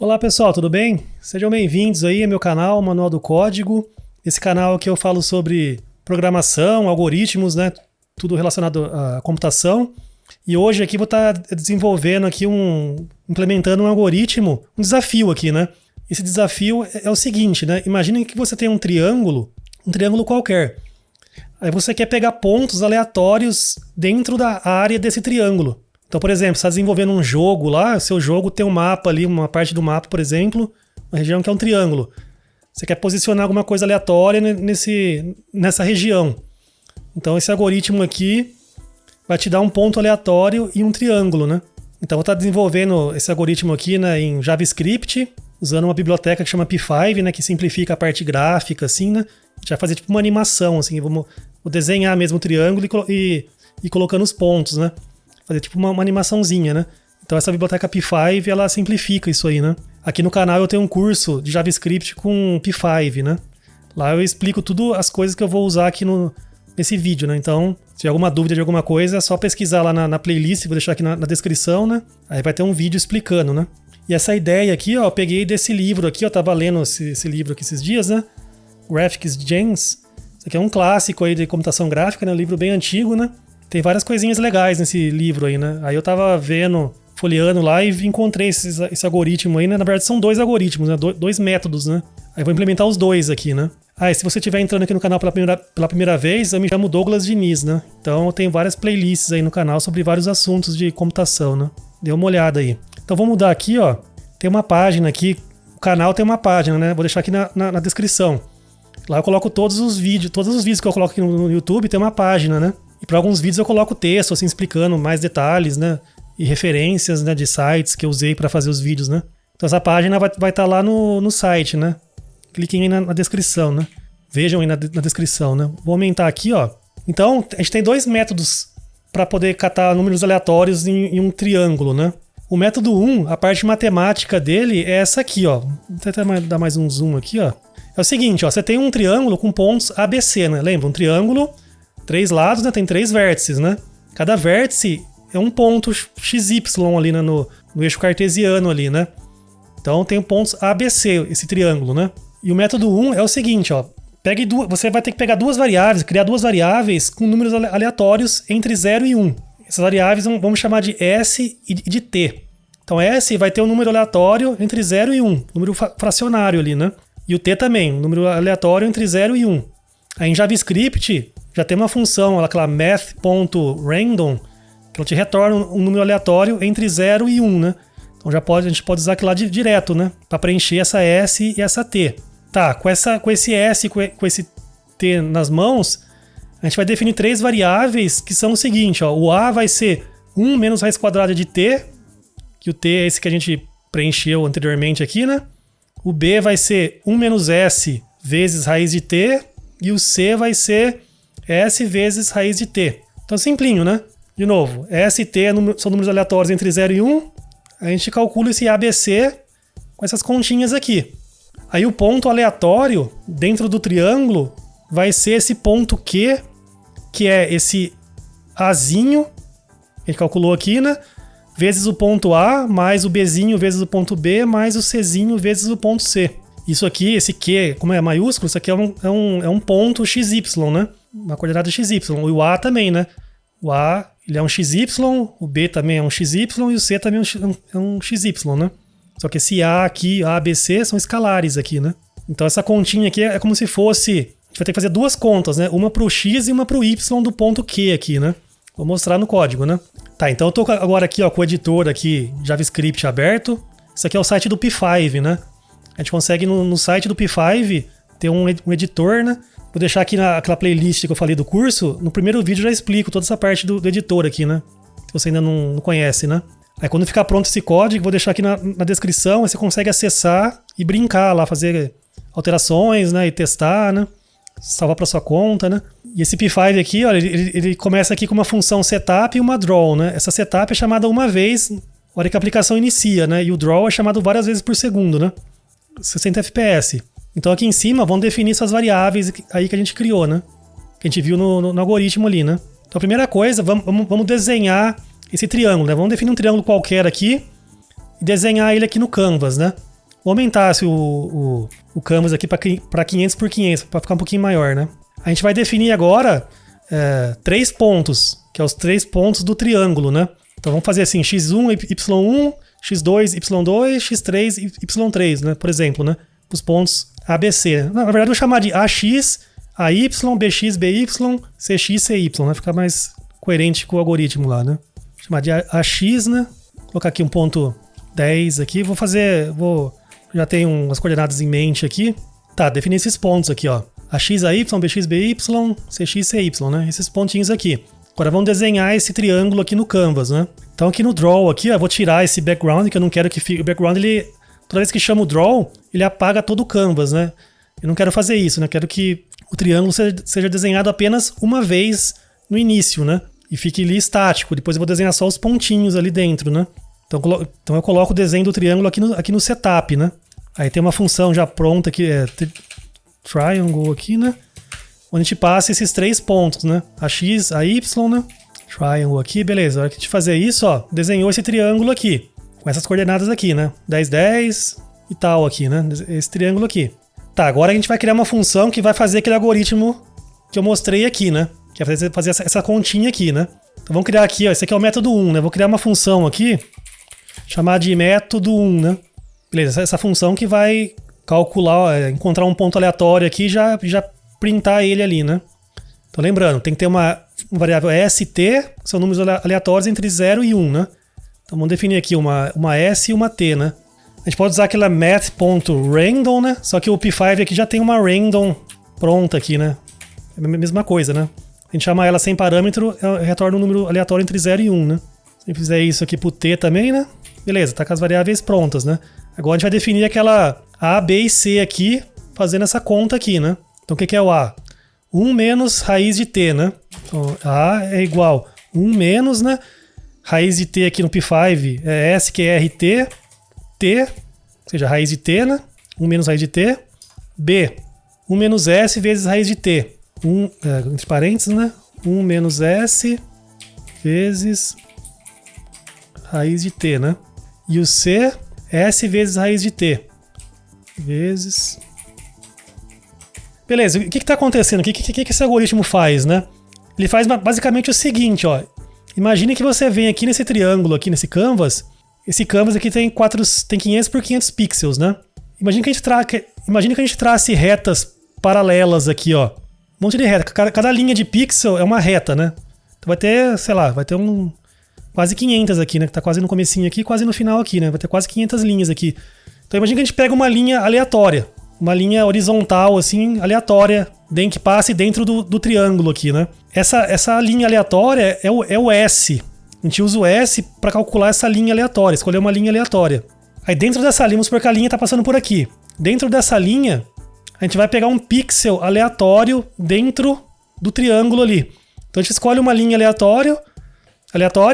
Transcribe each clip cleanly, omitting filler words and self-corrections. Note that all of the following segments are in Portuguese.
Olá pessoal, tudo bem? Sejam bem-vindos aí ao meu canal, Manual do Código. Esse canal aqui eu falo sobre programação, algoritmos, né? Tudo relacionado à computação. E hoje aqui vou estar desenvolvendo aqui implementando um algoritmo, um desafio aqui, né? Esse desafio é o seguinte, né? Imaginem que você tem um triângulo qualquer. Aí você quer pegar pontos aleatórios dentro da área desse triângulo. Então, por exemplo, você está desenvolvendo um jogo lá, seu jogo tem um mapa ali, uma parte do mapa, por exemplo, uma região que é um triângulo. Você quer posicionar alguma coisa aleatória nessa região. Então, esse algoritmo aqui vai te dar um ponto aleatório e um triângulo, né? Então, eu vou estar desenvolvendo esse algoritmo aqui, né, em JavaScript, usando uma biblioteca que chama P5, né, que simplifica a parte gráfica, assim, né? A gente vai fazer tipo uma animação, assim, vou desenhar mesmo o triângulo e colocando os pontos, né? Fazer tipo uma animaçãozinha, né? Então essa biblioteca P5, ela simplifica isso aí, né? Aqui no canal eu tenho um curso de JavaScript com P5, né? Lá eu explico tudo as coisas que eu vou usar aqui nesse vídeo, né? Então, se tiver alguma dúvida de alguma coisa, é só pesquisar lá na playlist, vou deixar aqui na descrição, né? Aí vai ter um vídeo explicando, né? E essa ideia aqui, ó, eu peguei desse livro aqui, ó, tava lendo esse livro aqui esses dias, né? Graphics Gems. Isso aqui é um clássico aí de computação gráfica, né? Um livro bem antigo, né? Tem várias coisinhas legais nesse livro aí, né? Aí eu tava vendo, folheando lá e encontrei esse algoritmo aí, né? Na verdade são dois algoritmos, né? Dois métodos, né? Aí eu vou implementar os dois aqui, né? Ah, e se você estiver entrando aqui no canal pela primeira vez, eu me chamo Douglas Diniz, né? Então eu tenho várias playlists aí no canal sobre vários assuntos de computação, né? Dê uma olhada aí. Então vamos mudar aqui, ó. Tem uma página aqui, o canal tem uma página, né? Vou deixar aqui na descrição. Lá eu coloco todos os vídeos que eu coloco aqui no YouTube tem uma página, né? E para alguns vídeos eu coloco texto, assim, explicando mais detalhes, né? E referências, né, de sites que eu usei para fazer os vídeos, né? Então essa página vai estar lá no site, né? Cliquem aí na descrição, né? Vejam aí na descrição, né? Vou aumentar aqui, ó. Então, a gente tem dois métodos para poder catar números aleatórios em um triângulo, né? O método 1, a parte matemática dele é essa aqui, ó. Vou até dar mais um zoom aqui, ó. É o seguinte, ó. Você tem um triângulo com pontos ABC, né? Lembra? Um triângulo... 3 lados, né? Tem 3 vértices, né? Cada vértice é um ponto XY ali, né? no eixo cartesiano ali, né? Então tem pontos ABC, esse triângulo, né? E o método 1 é o seguinte, ó. Você vai ter que pegar duas variáveis, criar duas variáveis com números aleatórios entre 0 e 1. Essas variáveis vamos chamar de S e de T. Então S vai ter um número aleatório entre 0 e 1, número fracionário ali, né? E o T também, um número aleatório entre 0 e 1. Aí em JavaScript já tem uma função, aquela math.random, que ela te retorna um número aleatório entre 0 e 1, né? Então a gente pode usar aquilo lá direto, né? Para preencher essa S e essa T. Tá, com esse S e com esse T nas mãos, a gente vai definir 3 variáveis que são o seguinte, ó. O A vai ser 1 menos raiz quadrada de T, que o T é esse que a gente preencheu anteriormente aqui, né? O B vai ser 1 menos S vezes raiz de T, e o C vai ser S vezes raiz de T. Então simplinho, né? De novo, S e T são números aleatórios entre 0 e 1. A gente calcula esse ABC com essas continhas aqui. Aí o ponto aleatório dentro do triângulo vai ser esse ponto Q, que é esse Azinho, que a gente calculou aqui, né? Vezes o ponto A, mais o Bzinho vezes o ponto B, mais o Czinho vezes o ponto C. Isso aqui, esse Q, como é maiúsculo, isso aqui é um ponto XY, né? Uma coordenada XY. E o A também, né? O A ele é um XY, o B também é um XY e o C também é um XY, né? Só que esse A aqui, A, B, C, são escalares aqui, né? Então essa continha aqui é como se fosse... A gente vai ter que fazer duas contas, né? Uma pro X e uma pro Y do ponto Q aqui, né? Vou mostrar no código, né? Tá, então eu tô agora aqui, ó, com o editor aqui, JavaScript aberto. Isso aqui é o site do P5, né? A gente consegue no site do P5 ter um editor, né? Vou deixar aqui naquela playlist que eu falei do curso. No primeiro vídeo eu já explico toda essa parte do editor aqui, né? Se você ainda não conhece, né? Aí quando ficar pronto esse código, vou deixar aqui na descrição. Aí você consegue acessar e brincar lá, fazer alterações, né? E testar, né? Salvar para sua conta, né? E esse P5 aqui, olha, ele começa aqui com uma função setup e uma draw, né? Essa setup é chamada uma vez na hora que a aplicação inicia, né? E o draw é chamado várias vezes por segundo, né? 60 FPS. Então aqui em cima vão definir essas variáveis aí que a gente criou, né? Que a gente viu no algoritmo ali, né? Então a primeira coisa, vamos desenhar esse triângulo, né? Vamos definir um triângulo qualquer aqui e desenhar ele aqui no Canvas, né? Vou aumentar o canvas aqui para 500 por 500, para ficar um pouquinho maior, né? A gente vai definir agora 3 pontos, que é os 3 pontos do triângulo, né? Então vamos fazer assim, x1, y1, x2, y2, x3, y3, né? Por exemplo, né? Os pontos ABC. Na verdade, eu vou chamar de AX, AY, BX, BY, CX, CY, né? Ficar mais coerente com o algoritmo lá, né? Vou chamar de AX, né? Vou colocar aqui um ponto 10 aqui. Já tenho umas coordenadas em mente aqui. Tá, definir esses pontos aqui, ó. AX, AY, BX, BY, CX, CY, né? Esses pontinhos aqui. Agora vamos desenhar esse triângulo aqui no Canvas, né? Então aqui no Draw, aqui, ó, eu vou tirar esse background, que eu não quero que fique... O background, toda vez que chama o Draw, ele apaga todo o Canvas, né? Eu não quero fazer isso, né? Eu quero que o triângulo seja desenhado apenas uma vez no início, né? E fique ali estático. Depois eu vou desenhar só os pontinhos ali dentro, né? Então eu coloco o desenho do triângulo aqui no setup, né? Aí tem uma função já pronta que é triangle aqui, né? Onde a gente passa esses 3 pontos, né? AX, AY, né? Triangle aqui, beleza. Na hora que a gente fazer isso, ó, desenhou esse triângulo aqui. Com essas coordenadas aqui, né? 10, 10 e tal aqui, né? Esse triângulo aqui. Tá, agora a gente vai criar uma função que vai fazer aquele algoritmo que eu mostrei aqui, né? Que é fazer essa continha aqui, né? Então vamos criar aqui, ó. Esse aqui é o método 1, né? Vou criar uma função aqui, chamar de método 1, né? Beleza, essa função que vai calcular, ó, encontrar um ponto aleatório aqui e já printar ele ali, né? Então lembrando, tem que ter uma variável ST, que são números aleatórios entre 0 e 1, né? Então vamos definir aqui uma S e uma T, né? A gente pode usar aquela math.random, né? Só que o P5 aqui já tem uma random pronta aqui, né? É a mesma coisa, né? A gente chama ela sem parâmetro, retorna um número aleatório entre 0 e 1, né? Se fizer isso aqui pro T também, né? Beleza, tá com as variáveis prontas, né? Agora a gente vai definir aquela A, B e C aqui, fazendo essa conta aqui, né? Então o que é o A? 1 menos raiz de T, né? Então A é igual 1 menos, né? Raiz de T aqui no P5 é S, que é RT, T, ou seja, raiz de T, né? 1 menos raiz de T. B, 1 menos S vezes raiz de T. Entre parênteses, né? 1 menos S vezes raiz de T, né? E o C, S vezes raiz de T. Vezes... Beleza, o que está acontecendo? O que esse algoritmo faz, né? Ele faz basicamente o seguinte, ó. Imagine que você vem aqui nesse triângulo, aqui nesse canvas. Esse canvas aqui tem 500 por 500 pixels, né? Imagine que a gente trace retas paralelas aqui, ó. Um monte de reta. Cada linha de pixel é uma reta, né? Então vai ter, sei lá, quase 500 aqui, né? Que tá quase no comecinho aqui, quase no final aqui, né? Vai ter quase 500 linhas aqui. Então imagine que a gente pega uma linha aleatória. Uma linha horizontal, assim, aleatória, que passe dentro do triângulo aqui, né? Essa linha aleatória é o S. A gente usa o S para calcular essa linha aleatória, escolher uma linha aleatória. Aí dentro dessa linha, vamos supor que a linha está passando por aqui. Dentro dessa linha, a gente vai pegar um pixel aleatório dentro do triângulo ali. Então a gente escolhe uma linha aleatória,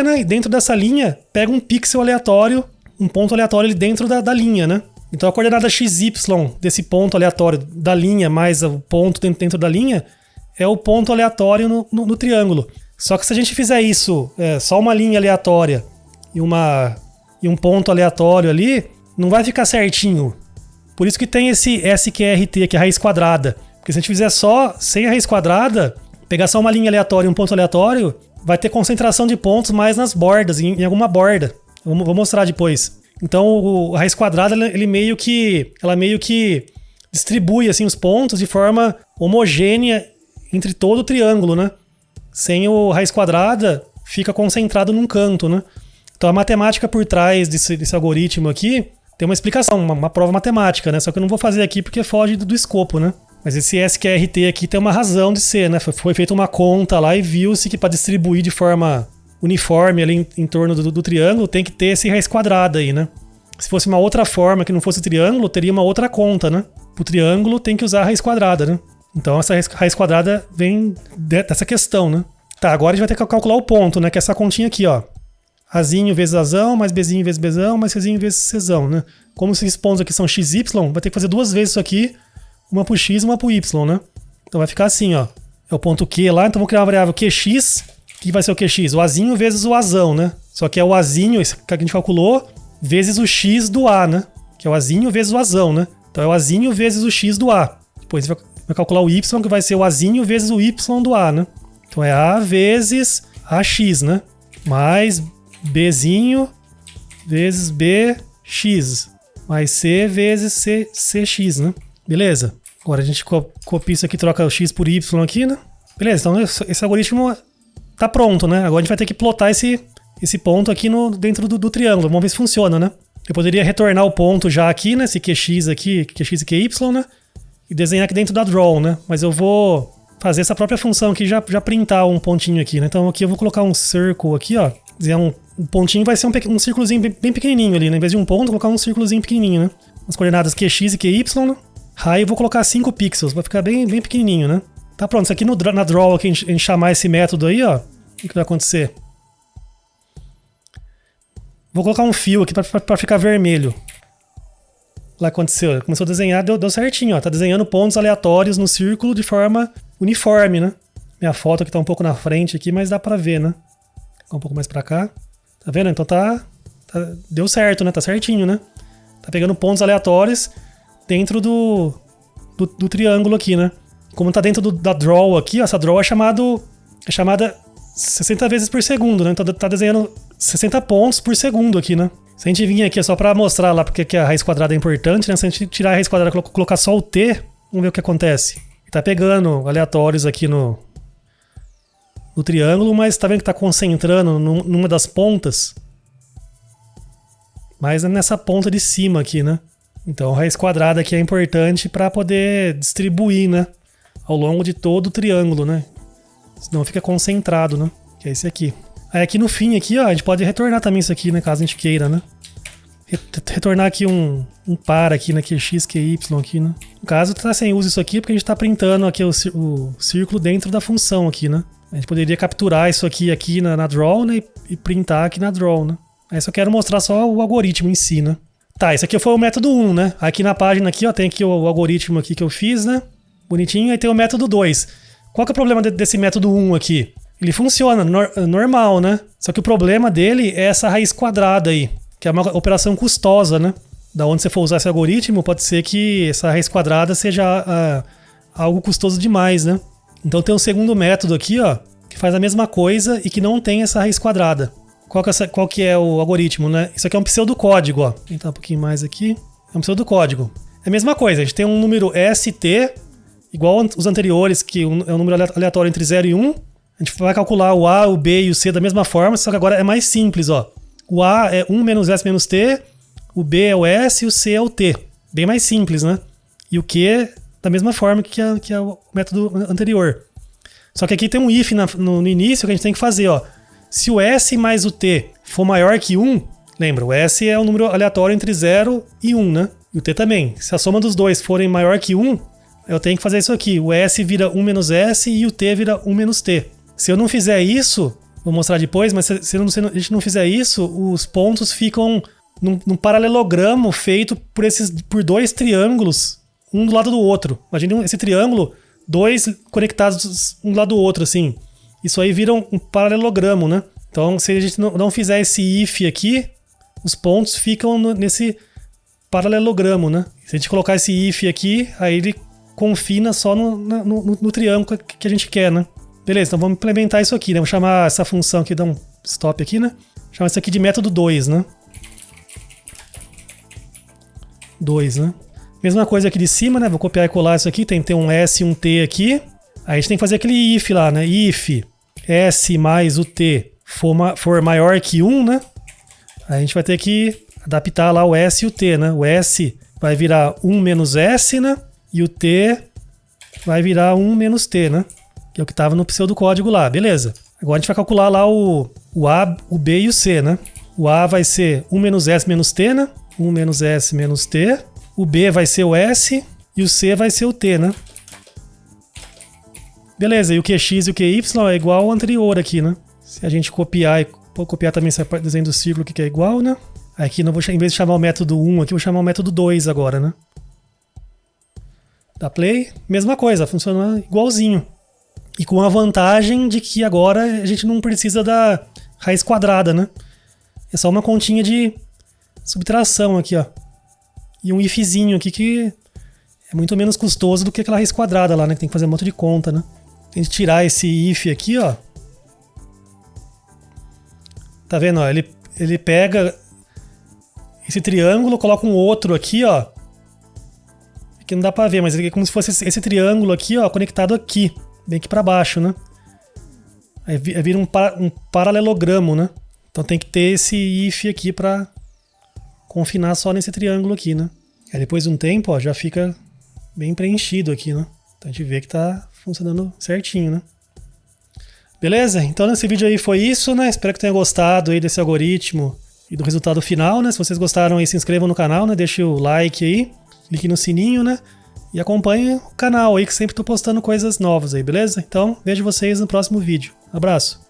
né? E dentro dessa linha, pega um pixel aleatório, um ponto aleatório ali dentro da linha, né? Então a coordenada XY desse ponto aleatório da linha mais o ponto dentro da linha é o ponto aleatório no triângulo. Só que se a gente fizer isso, só uma linha aleatória e um ponto aleatório ali, não vai ficar certinho. Por isso que tem esse SQRT, que é a raiz quadrada. Porque se a gente fizer só sem a raiz quadrada, pegar só uma linha aleatória e um ponto aleatório, vai ter concentração de pontos mais nas bordas, em alguma borda. Vou mostrar depois. Então a raiz quadrada ela meio que distribui assim os pontos de forma homogênea entre todo o triângulo, né? Sem o raiz quadrada fica concentrado num canto, né? Então a matemática por trás desse algoritmo aqui tem uma explicação, uma prova matemática, né? Só que eu não vou fazer aqui porque foge do escopo, né? Mas esse SQRT aqui tem uma razão de ser, né? Foi feita uma conta lá e viu-se que para distribuir de forma uniforme ali em torno do triângulo, tem que ter esse raiz quadrada aí, né? Se fosse uma outra forma que não fosse triângulo, teria uma outra conta, né? Pro triângulo tem que usar a raiz quadrada, né? Então essa raiz quadrada vem dessa questão, né? Tá, agora a gente vai ter que calcular o ponto, né? Que é essa continha aqui, ó. Azinho vezes Azão, mais Bzinho vezes Bzão, mais Czinho vezes Czão, né? Como esses pontos aqui são XY, vai ter que fazer 2 vezes isso aqui, uma pro X e uma pro Y, né? Então vai ficar assim, ó. É o ponto Q lá, então vou criar uma variável QX. O que vai ser o QX? O Azinho vezes o Azão, né? Só que é o Azinho, esse que a gente calculou, vezes o X do A, né? Que é o Azinho vezes o Azão, né? Então é o Azinho vezes o X do A. Depois vai calcular o Y, que vai ser o Azinho vezes o Y do A, né? Então é A vezes AX, né? Mais Bzinho vezes BX. Mais C vezes CX, né? Beleza. Agora a gente copia isso aqui, troca o X por Y aqui, né? Beleza, então esse algoritmo tá pronto, né? Agora a gente vai ter que plotar esse ponto aqui dentro do triângulo. Vamos ver se funciona, né? Eu poderia retornar o ponto já aqui, né? Esse QX aqui, QX e QY, né? E desenhar aqui dentro da draw, né? Mas eu vou fazer essa própria função aqui, já printar um pontinho aqui, né? Então aqui eu vou colocar um circle aqui, ó. Desenhar um pontinho vai ser um círculozinho bem pequenininho ali, né? Em vez de um ponto, vou colocar um círculozinho pequenininho, né? As coordenadas QX e QY, né? Raio eu vou colocar 5 pixels, vai ficar bem pequenininho, né? Tá pronto, isso aqui na draw, aqui, a gente chamar esse método aí, ó. O que vai acontecer? Vou colocar um fio aqui pra ficar vermelho. Lá aconteceu, começou a desenhar, deu certinho, ó. Tá desenhando pontos aleatórios no círculo de forma uniforme, né? Minha foto aqui tá um pouco na frente aqui, mas dá pra ver, né? Um pouco mais pra cá. Tá vendo? Então deu certo, né? Tá certinho, né? Tá pegando pontos aleatórios dentro do triângulo aqui, né? Como tá dentro da draw aqui, ó, essa draw é chamada 60 vezes por segundo, né? Então tá desenhando 60 pontos por segundo aqui, né? Se a gente vir aqui é só pra mostrar lá porque que a raiz quadrada é importante, né? Se a gente tirar a raiz quadrada e colocar só o t, vamos ver o que acontece. Tá pegando aleatórios aqui no triângulo, mas tá vendo que tá concentrando numa das pontas. Mas é nessa ponta de cima aqui, né? Então a raiz quadrada aqui é importante para poder distribuir, né? Ao longo de todo o triângulo, né? Senão fica concentrado, né? Que é esse aqui. Aí aqui no fim, aqui, ó, a gente pode retornar também isso aqui, né? Caso a gente queira, né? Retornar aqui um par aqui, né? QX, QY aqui, né? No caso, tá sem uso isso aqui porque a gente tá printando aqui o círculo dentro da função aqui, né? A gente poderia capturar isso aqui na draw, né? E printar aqui na draw, né? Aí só quero mostrar só o algoritmo em si, né? Tá, esse aqui foi o método 1, né? Aqui na página aqui, ó, tem aqui o algoritmo aqui que eu fiz, né? Bonitinho. Aí tem o método 2. Qual que é o problema desse método 1 aqui? Ele funciona normal, né? Só que o problema dele é essa raiz quadrada aí, que é uma operação custosa, né? Da onde você for usar esse algoritmo, pode ser que essa raiz quadrada seja algo custoso demais, né? Então tem um segundo método aqui, ó, que faz a mesma coisa e que não tem essa raiz quadrada. Qual que é o algoritmo, né? Isso aqui é um pseudocódigo, ó. Vou tentar um pouquinho mais aqui. É um pseudocódigo. É a mesma coisa, a gente tem um número ST, igual os anteriores, que é um número aleatório entre 0 e 1. A gente vai calcular o A, o B e o C da mesma forma, só que agora é mais simples, ó. O A é 1 menos S menos T, o B é o S e o C é o T. Bem mais simples, né? E o Q da mesma forma que é o método anterior. Só que aqui tem um if no início que a gente tem que fazer, ó. Se o S mais o T for maior que 1, lembra, o S é um número aleatório entre 0 e 1, né? E o T também. Se a soma dos dois forem maior que 1, eu tenho que fazer isso aqui. O S vira 1 menos S e o T vira 1 menos T. Se eu não fizer isso, vou mostrar depois, mas se a gente não fizer isso, os pontos ficam num paralelogramo feito por dois triângulos, um do lado do outro. Imagina esse triângulo, dois conectados um do lado do outro, assim. Isso aí vira um paralelogramo, né? Então, se a gente não fizer esse if aqui, os pontos ficam nesse paralelogramo, né? Se a gente colocar esse if aqui, aí ele confina só no triângulo que a gente quer, né? Beleza, então vamos implementar isso aqui, né? Vamos chamar essa função aqui, dar um stop aqui, né? Chamar isso aqui de método 2, né? 2, né? Mesma coisa aqui de cima, né? Vou copiar e colar isso aqui, tem que ter um S e um T aqui. Aí a gente tem que fazer aquele if lá, né? If S mais o T for maior que 1, né? Aí a gente vai ter que adaptar lá o S e o T, né? O S vai virar 1 menos S, né? E o T vai virar 1 menos T, né? Que é o que estava no pseudocódigo lá, beleza. Agora a gente vai calcular lá o A, o B e o C, né? O A vai ser 1 menos S menos T, né? 1 menos S menos T. O B vai ser o S e o C vai ser o T, né? Beleza, e o QX e o QY é igual ao anterior aqui, né? Se a gente copiar também esse desenho do círculo aqui que é igual, né? Aqui não vou, em vez de chamar o método 1 aqui, eu vou chamar o método 2 agora, né? Dá play, mesma coisa, funciona igualzinho. E com a vantagem de que agora a gente não precisa da raiz quadrada, né? É só uma continha de subtração aqui, ó. e um ifzinho aqui que é muito menos custoso do que aquela raiz quadrada lá, né? Que tem que fazer um monte de conta, né? Tem que tirar esse if aqui, ó. Tá vendo, ó? Ele pega esse triângulo, coloca um outro aqui, ó. Aqui não dá pra ver, mas é como se fosse esse triângulo aqui, ó, conectado aqui. Bem aqui pra baixo, né? Aí vira um paralelogramo, né? Então tem que ter esse if aqui pra confinar só nesse triângulo aqui, né? Aí depois de um tempo, ó, já fica bem preenchido aqui, né? Então a gente vê que tá funcionando certinho, né? Beleza? Então nesse vídeo aí foi isso, né? Espero que tenha gostado aí desse algoritmo e do resultado final, né? Se vocês gostaram aí, se inscrevam no canal, né? Deixe o like aí, clique no sininho, né? E acompanhe o canal aí que sempre tô postando coisas novas aí, beleza? Então vejo vocês no próximo vídeo. Abraço!